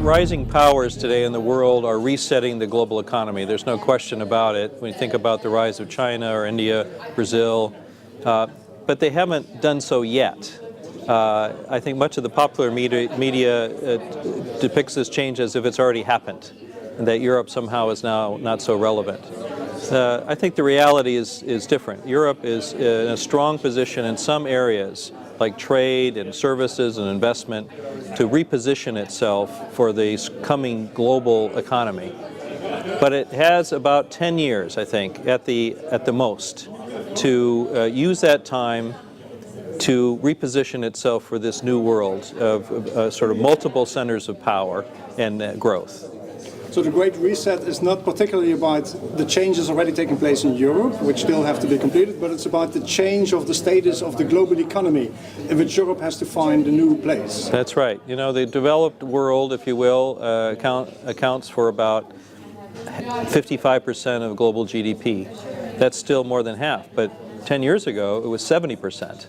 Rising powers today in the world are resetting the global economy. There's no question about it when you think about the rise of China or India, Brazil, but they haven't done so yet. I think much of the popular media depicts this change as if it's already happened, and that Europe somehow is now not so relevant. I think the reality is different. Europe is in a strong position in some areas, like trade and services and investment, to reposition itself for the coming global economy. But it has about 10 years, I think, at the most, to use that time to reposition itself for this new world of sort of multiple centers of power and growth. So the Great Reset is not particularly about the changes already taking place in Europe, which still have to be completed, but it's about the change of the status of the global economy, in which Europe has to find a new place. That's right. You know, the developed world, if you will, accounts for about 55% of global GDP. That's still more than half, but 10 years ago it was 70%.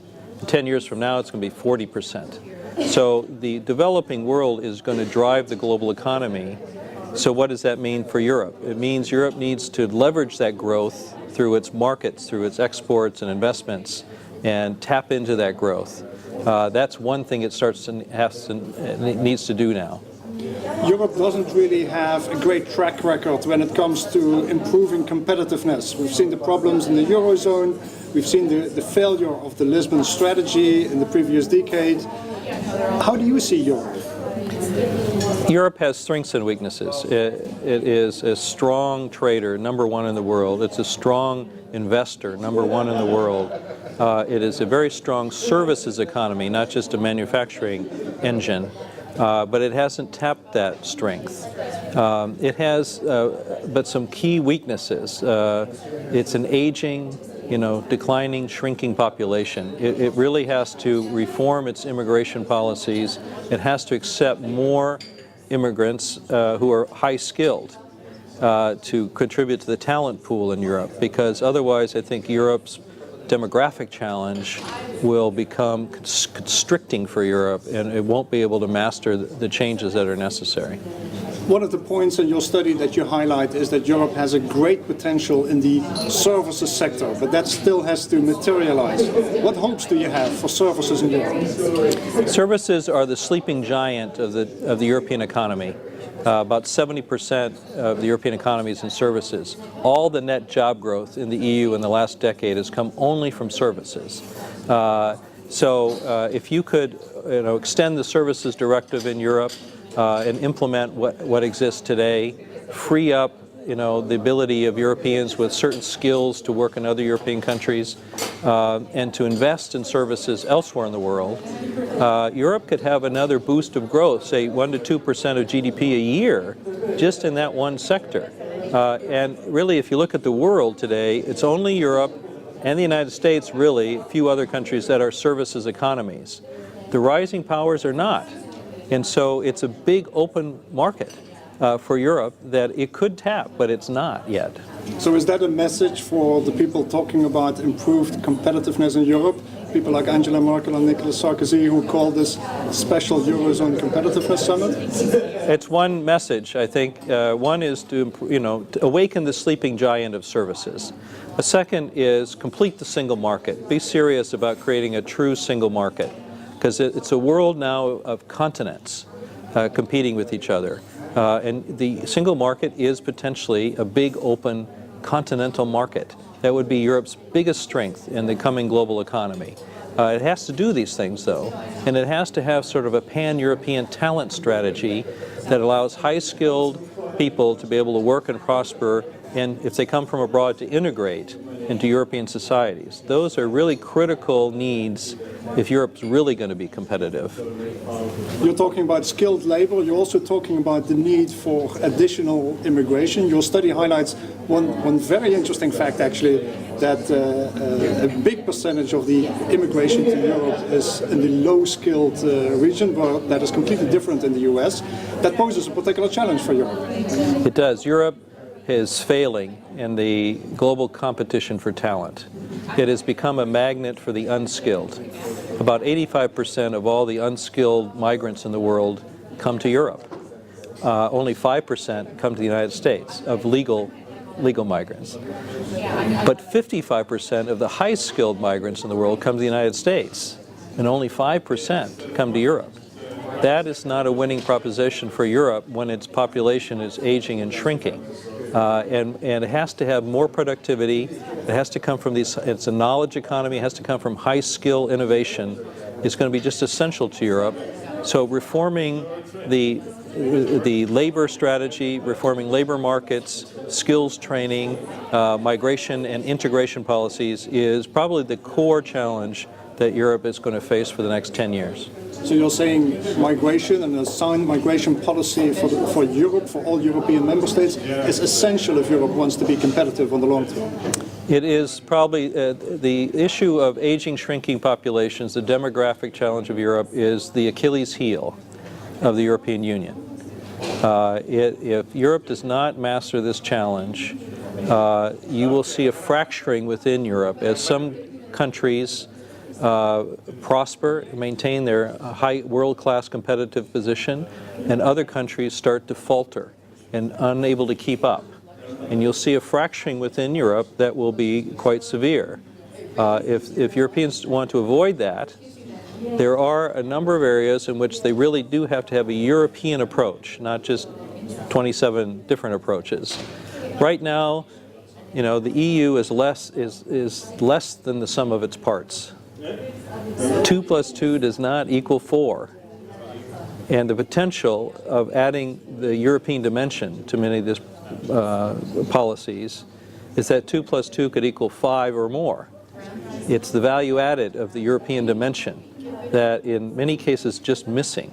10 years from now it's going to be 40%. So the developing world is going to drive the global economy. So what does that mean for Europe? It means Europe needs to leverage that growth through its markets, through its exports and investments, and tap into that growth. That's one thing it needs to do now. Europe doesn't really have a great track record when it comes to improving competitiveness. We've seen the problems in the Eurozone, we've seen the failure of the Lisbon strategy in the previous decade. How do you see Europe? Europe has strengths and weaknesses. It is a strong trader, #1 in the world. It's a strong investor, #1 in the world. It is a very strong services economy, not just a manufacturing engine. But it hasn't tapped that strength. It has, but some key weaknesses. It's an aging, declining, shrinking population. It really has to reform its immigration policies. It has to accept more immigrants who are high-skilled to contribute to the talent pool in Europe, because otherwise I think Europe's demographic challenge will become constricting for Europe, and it won't be able to master the changes that are necessary. One of the points in your study that you highlight is that Europe has a great potential in the services sector, but that still has to materialize. What hopes do you have for services in Europe? Services are the sleeping giant of the European economy. About 70% of the European economy is in services. All the net job growth in the EU in the last decade has come only from services. So if you could extend the services directive in Europe and implement what exists today, free up the ability of Europeans with certain skills to work in other European countries, and to invest in services elsewhere in the world, Europe could have another boost of growth, say 1 to 2% of GDP a year, just in that one sector. And really, if you look at the world today, it's only Europe and the United States, really, a few other countries that are services economies. The rising powers are not. And so it's a big open market for Europe that it could tap, but it's not yet. So is that a message for the people talking about improved competitiveness in Europe? People like Angela Merkel and Nicolas Sarkozy, who call this special Eurozone Competitiveness Summit? It's one message, I think. One is to awaken the sleeping giant of services. A second is complete the single market. Be serious about creating a true single market, because it's a world now of continents competing with each other. And the single market is potentially a big open continental market. That would be Europe's biggest strength in the coming global economy. It has to do these things, though, and it has to have sort of a pan-European talent strategy that allows high-skilled people to be able to work and prosper, and if they come from abroad, to integrate into European societies. Those are really critical needs if Europe's really going to be competitive. You're talking about skilled labor. You're also talking about the need for additional immigration. Your study highlights one very interesting fact, actually, that a big percentage of the immigration to Europe is in the low-skilled region, but that is completely different in the US. That poses a particular challenge for Europe. It does. Europe is failing in the global competition for talent. It has become a magnet for the unskilled. About 85% of all the unskilled migrants in the world come to Europe. Only 5% come to the United States of legal migrants. But 55% of the high-skilled migrants in the world come to the United States, and only 5% come to Europe. That is not a winning proposition for Europe when its population is aging and shrinking. And it has to have more productivity. It has to come from these, it's a knowledge economy, it has to come from high-skill innovation. It's going to be just essential to Europe. So reforming the labor strategy, reforming labor markets, skills training, migration and integration policies is probably the core challenge that Europe is going to face for the next 10 years. So you're saying migration and a sound migration policy for Europe, for all European member states, is essential if Europe wants to be competitive on the long term? It is probably the issue of aging, shrinking populations, the demographic challenge of Europe is the Achilles heel of the European Union. If Europe does not master this challenge, you will see a fracturing within Europe as some countries prosper, maintain their high world-class competitive position, and other countries start to falter and unable to keep up. And you'll see a fracturing within Europe that will be quite severe. If Europeans want to avoid that, there are a number of areas in which they really do have to have a European approach, not just 27 different approaches. Right now, you know, the EU is less than the sum of its parts. 2 + 2 does not equal 4. And the potential of adding the European dimension to many of these policies is that 2 + 2 could equal 5 or more. It's the value added of the European dimension that in many cases just missing.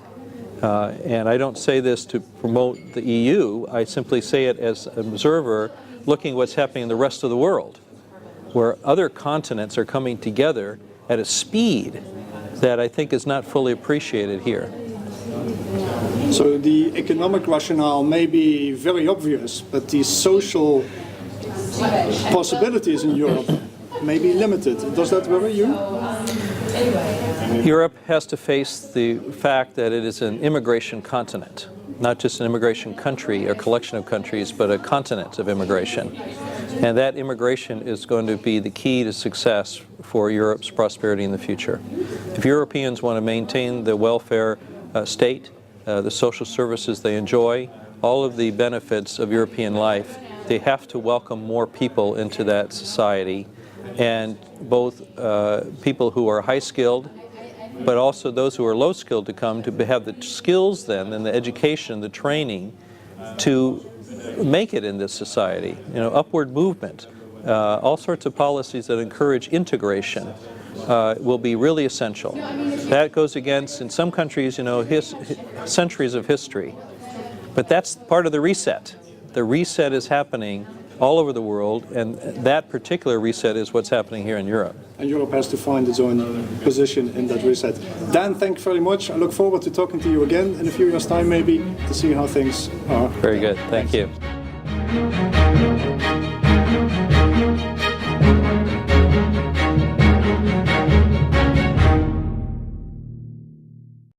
And I don't say this to promote the EU, I simply say it as an observer looking at what's happening in the rest of the world, where other continents are coming together at a speed that I think is not fully appreciated here. So the economic rationale may be very obvious, but the social possibilities in Europe may be limited. Does that worry you? Europe has to face the fact that it is an immigration continent, not just an immigration country or collection of countries, but a continent of immigration. And that immigration is going to be the key to success for Europe's prosperity in the future. If Europeans want to maintain the welfare state, the social services they enjoy, all of the benefits of European life, they have to welcome more people into that society, and both people who are high-skilled, but also those who are low-skilled to come to have the skills then and the education, the training to make it in this society. You know, upward movement, all sorts of policies that encourage integration will be really essential. That goes against, in some countries, you know, centuries of history. But that's part of the reset. The reset is happening all over the world, and that particular reset is what's happening here in Europe. And Europe has to find its own position in that reset. Dan, thank you very much. I look forward to talking to you again in a few years' time, maybe, to see how things are. Very good. Thank you.